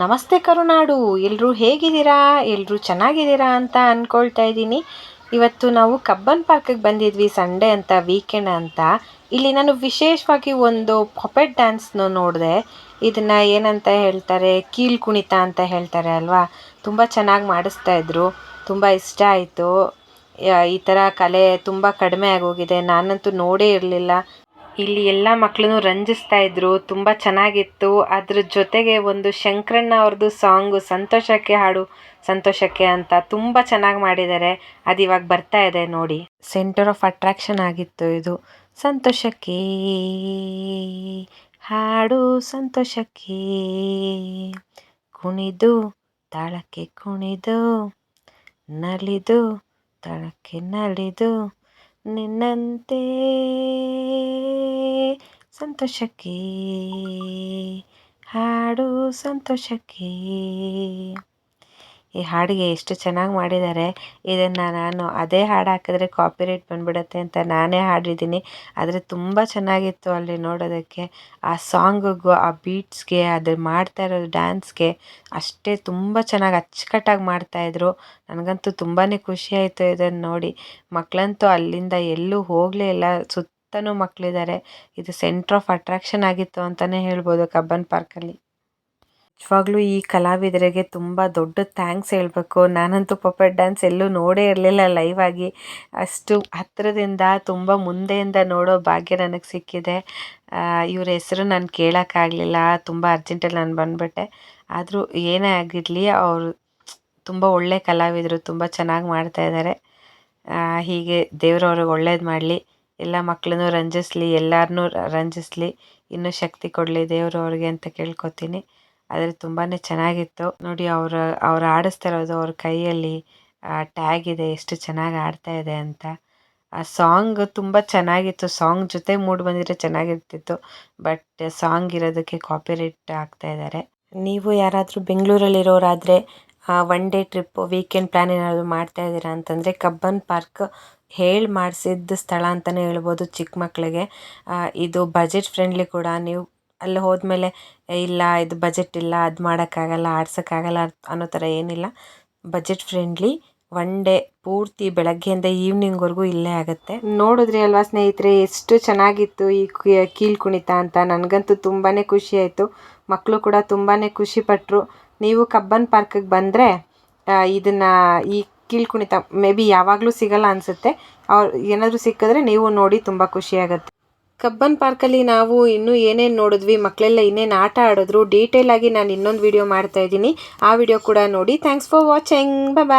ನಮಸ್ತೆ ಕರುನಾಡು, ಎಲ್ಲರೂ ಹೇಗಿದ್ದೀರಾ? ಎಲ್ಲರೂ ಚೆನ್ನಾಗಿದ್ದೀರಾ ಅಂತ ಅಂದ್ಕೊಳ್ತಾ ಇದ್ದೀನಿ. ಇವತ್ತು ನಾವು ಕಬ್ಬನ್ ಪಾರ್ಕಿಗೆ ಬಂದಿದ್ವಿ, ಸಂಡೇ ಅಂತ, ವೀಕೆಂಡ್ ಅಂತ. ಇಲ್ಲಿ ನಾನು ವಿಶೇಷವಾಗಿ ಒಂದು ಪಪೆಟ್ ಡ್ಯಾನ್ಸ್ನ ನೋಡಿದೆ. ಇದನ್ನು ಏನಂತ ಹೇಳ್ತಾರೆ, ಕೀಲು ಕುಣಿತ ಅಂತ ಹೇಳ್ತಾರೆ ಅಲ್ವಾ. ತುಂಬ ಚೆನ್ನಾಗಿ ಮಾಡಿಸ್ತಾ ಇದ್ರು, ತುಂಬ ಇಷ್ಟ ಆಯಿತು. ಈ ಥರ ಕಲೆ ತುಂಬ ಕಡಿಮೆ ಆಗೋಗಿದೆ, ನಾನಂತೂ ನೋಡೇ ಇರಲಿಲ್ಲ. ಇಲ್ಲಿ ಎಲ್ಲ ಮಕ್ಕಳನ್ನು ರಂಜಿಸ್ತಾ ಇದ್ರು, ತುಂಬ ಚೆನ್ನಾಗಿತ್ತು. ಅದ್ರ ಜೊತೆಗೆ ಒಂದು ಶಂಕರಣ್ಣ ಅವ್ರದ್ದು ಸಾಂಗು, ಸಂತೋಷಕ್ಕೆ ಹಾಡು ಸಂತೋಷಕ್ಕೆ ಅಂತ, ತುಂಬ ಚೆನ್ನಾಗಿ ಮಾಡಿದ್ದಾರೆ. ಅದು ಇವಾಗ ಬರ್ತಾ ಇದೆ ನೋಡಿ. ಸೆಂಟರ್ ಆಫ್ ಅಟ್ರಾಕ್ಷನ್ ಆಗಿತ್ತು ಇದು. ಸಂತೋಷಕ್ಕೆ ಹಾಡು ಸಂತೋಷಕ್ಕೆ, ಕುಣಿದು ತಾಳಕ್ಕೆ ಕುಣಿದು, ನಲಿದು ತಾಳಕ್ಕೆ ನಲಿದು, ನಿನ್ನಂತೆ ಸಂತೋಷಕ್ಕೆ ಹಾಡು ಸಂತೋಷಕ್ಕೆ. ಈ ಹಾಡಿಗೆ ಎಷ್ಟು ಚೆನ್ನಾಗಿ ಮಾಡಿದ್ದಾರೆ. ಇದನ್ನು ನಾನು ಅದೇ ಹಾಡು ಹಾಕಿದ್ರೆ ಕಾಪಿರೈಟ್ ಬಂದ್ಬಿಡುತ್ತೆ ಅಂತ ನಾನೇ ಹಾಡಿದ್ದೀನಿ. ಆದರೆ ತುಂಬ ಚೆನ್ನಾಗಿತ್ತು ಅಲ್ಲಿ ನೋಡೋದಕ್ಕೆ. ಆ ಸಾಂಗಿಗೂ, ಆ ಬೀಟ್ಸ್ಗೆ, ಅದು ಮಾಡ್ತಾ ಇರೋ ಡ್ಯಾನ್ಸ್ಗೆ ಅಷ್ಟೇ ತುಂಬ ಚೆನ್ನಾಗಿ ಅಚ್ಚುಕಟ್ಟಾಗಿ ಮಾಡ್ತಾಯಿದ್ರು. ನನಗಂತೂ ತುಂಬಾ ಖುಷಿ ಆಯಿತು ಇದನ್ನು ನೋಡಿ. ಮಕ್ಕಳಂತೂ ಅಲ್ಲಿಂದ ಎಲ್ಲೂ ಹೋಗಲೇ ಇಲ್ಲ, ಸುತ್ತಲೂ ಮಕ್ಕಳಿದ್ದಾರೆ. ಇದು ಸೆಂಟ್ರ್ ಆಫ್ ಅಟ್ರಾಕ್ಷನ್ ಆಗಿತ್ತು ಅಂತಲೇ ಹೇಳ್ಬೋದು ಕಬ್ಬನ್ ಪಾರ್ಕಲ್ಲಿ. ನಿಜವಾಗ್ಲೂ ಈ ಕಲಾವಿದರಿಗೆ ತುಂಬ ದೊಡ್ಡ ಥ್ಯಾಂಕ್ಸ್ ಹೇಳಬೇಕು. ನಾನಂತೂ ಪಪೆಟ್ ಡ್ಯಾನ್ಸ್ ಎಲ್ಲೂ ನೋಡೇ ಇರಲಿಲ್ಲ ಲೈವ್ ಆಗಿ. ಅಷ್ಟು ಹತ್ತಿರದಿಂದ ತುಂಬ ಮುಂದೆಯಿಂದ ನೋಡೋ ಭಾಗ್ಯ ನನಗೆ ಸಿಕ್ಕಿದೆ. ಇವ್ರ ಹೆಸರು ನಾನು ಕೇಳೋಕ್ಕಾಗಲಿಲ್ಲ, ತುಂಬ ಅರ್ಜೆಂಟಲ್ಲಿ ನಾನು ಬಂದುಬಿಟ್ಟೆ. ಆದರೂ ಏನೇ ಆಗಿರಲಿ, ಅವರು ತುಂಬ ಒಳ್ಳೆ ಕಲಾವಿದರು, ತುಂಬ ಚೆನ್ನಾಗಿ ಮಾಡ್ತಾಯಿದ್ದಾರೆ. ಹೀಗೆ ದೇವರು ಅವ್ರಿಗೆ ಒಳ್ಳೇದು ಮಾಡಲಿ, ಎಲ್ಲ ಮಕ್ಕಳನ್ನು ರಂಜಿಸಲಿ, ಎಲ್ಲರನ್ನೂ ರಂಜಿಸಲಿ, ಇನ್ನೂ ಶಕ್ತಿ ಕೊಡಲಿ ದೇವರು ಅವ್ರಿಗೆ ಅಂತ ಕೇಳ್ಕೊತೀನಿ. ಆದರೆ ತುಂಬಾ ಚೆನ್ನಾಗಿತ್ತು ನೋಡಿ. ಅವ್ರು ಆಡಿಸ್ತಾ ಇರೋದು, ಅವ್ರ ಕೈಯಲ್ಲಿ ಟ್ಯಾಗ್ ಇದೆ, ಎಷ್ಟು ಚೆನ್ನಾಗಿ ಆಡ್ತಾ ಇದೆ ಅಂತ. ಆ ಸಾಂಗ್ ತುಂಬ ಚೆನ್ನಾಗಿತ್ತು. ಸಾಂಗ್ ಜೊತೆ ಮೂಡ್ ಬಂದಿದ್ರೆ ಚೆನ್ನಾಗಿರ್ತಿತ್ತು, ಬಟ್ ಸಾಂಗ್ ಇರೋದಕ್ಕೆ ಕಾಪಿರೈಟ್ ಆಗ್ತಾ ಇದ್ದಾರೆ. ನೀವು ಯಾರಾದರೂ ಬೆಂಗಳೂರಲ್ಲಿರೋರಾದರೆ one day trip, weekend plan ಏನಾದರೂ ಮಾಡ್ತಾ ಇದ್ದೀರಾ ಅಂತಂದರೆ ಕಬ್ಬನ್ ಪಾರ್ಕ್ ಹೇಳಿ ಮಾಡಿಸಿದ್ದ ಸ್ಥಳ ಅಂತಲೇ ಹೇಳ್ಬೋದು ಚಿಕ್ಕ ಮಕ್ಕಳಿಗೆ. ಇದು ಬಜೆಟ್ ಫ್ರೆಂಡ್ಲಿ ಕೂಡ. ನೀವು ಅಲ್ಲಿ ಹೋದ್ಮೇಲೆ ಇಲ್ಲ ಇದು ಬಜೆಟ್ ಇಲ್ಲ, ಅದು ಮಾಡೋಕ್ಕಾಗಲ್ಲ, ಆಡ್ಸೋಕ್ಕಾಗಲ್ಲ ಅನ್ನೋ ಥರ ಏನಿಲ್ಲ. ಬಜೆಟ್ ಫ್ರೆಂಡ್ಲಿ, ಒನ್ ಡೇ ಪೂರ್ತಿ ಬೆಳಗ್ಗೆಯಿಂದ ಈವ್ನಿಂಗ್ವರೆಗೂ ಇಲ್ಲೇ ಆಗುತ್ತೆ. ನೋಡಿದ್ರಿ ಅಲ್ವಾ ಸ್ನೇಹಿತರೆ, ಎಷ್ಟು ಚೆನ್ನಾಗಿತ್ತು ಈ ಕೀಲು ಕುಣಿತ ಅಂತ. ನನಗಂತೂ ತುಂಬಾ ಖುಷಿ ಆಯಿತು, ಮಕ್ಕಳು ಕೂಡ ತುಂಬಾ ಖುಷಿಪಟ್ಟರು. ನೀವು ಕಬ್ಬನ್ ಪಾರ್ಕಿಗೆ ಬಂದರೆ ಇದನ್ನು, ಈ ಕೀಲು ಕುಣಿತ ಮೇ ಬಿ ಯಾವಾಗಲೂ ಸಿಗಲ್ಲ ಅನಿಸುತ್ತೆ. ಅವ್ರು ಏನಾದರೂ ಸಿಕ್ಕಿದ್ರೆ ನೀವು ನೋಡಿ, ತುಂಬ ಖುಷಿಯಾಗುತ್ತೆ. ಕಬ್ಬನ್ ಪಾರ್ಕಲ್ಲಿ ನಾವು ಇನ್ನೂ ಏನೇನು ನೋಡಿದ್ವಿ, ಮಕ್ಕಳೆಲ್ಲ ಇನ್ನೇನು ಆಟ ಆಡಿದ್ರು, ಡೀಟೇಲ್ ಆಗಿ ನಾನು ಇನ್ನೊಂದು ವಿಡಿಯೋ ಮಾಡ್ತಾಯಿದ್ದೀನಿ. ಆ ವಿಡಿಯೋ ಕೂಡ ನೋಡಿ. Thanks for watching. ಬಾಯ್.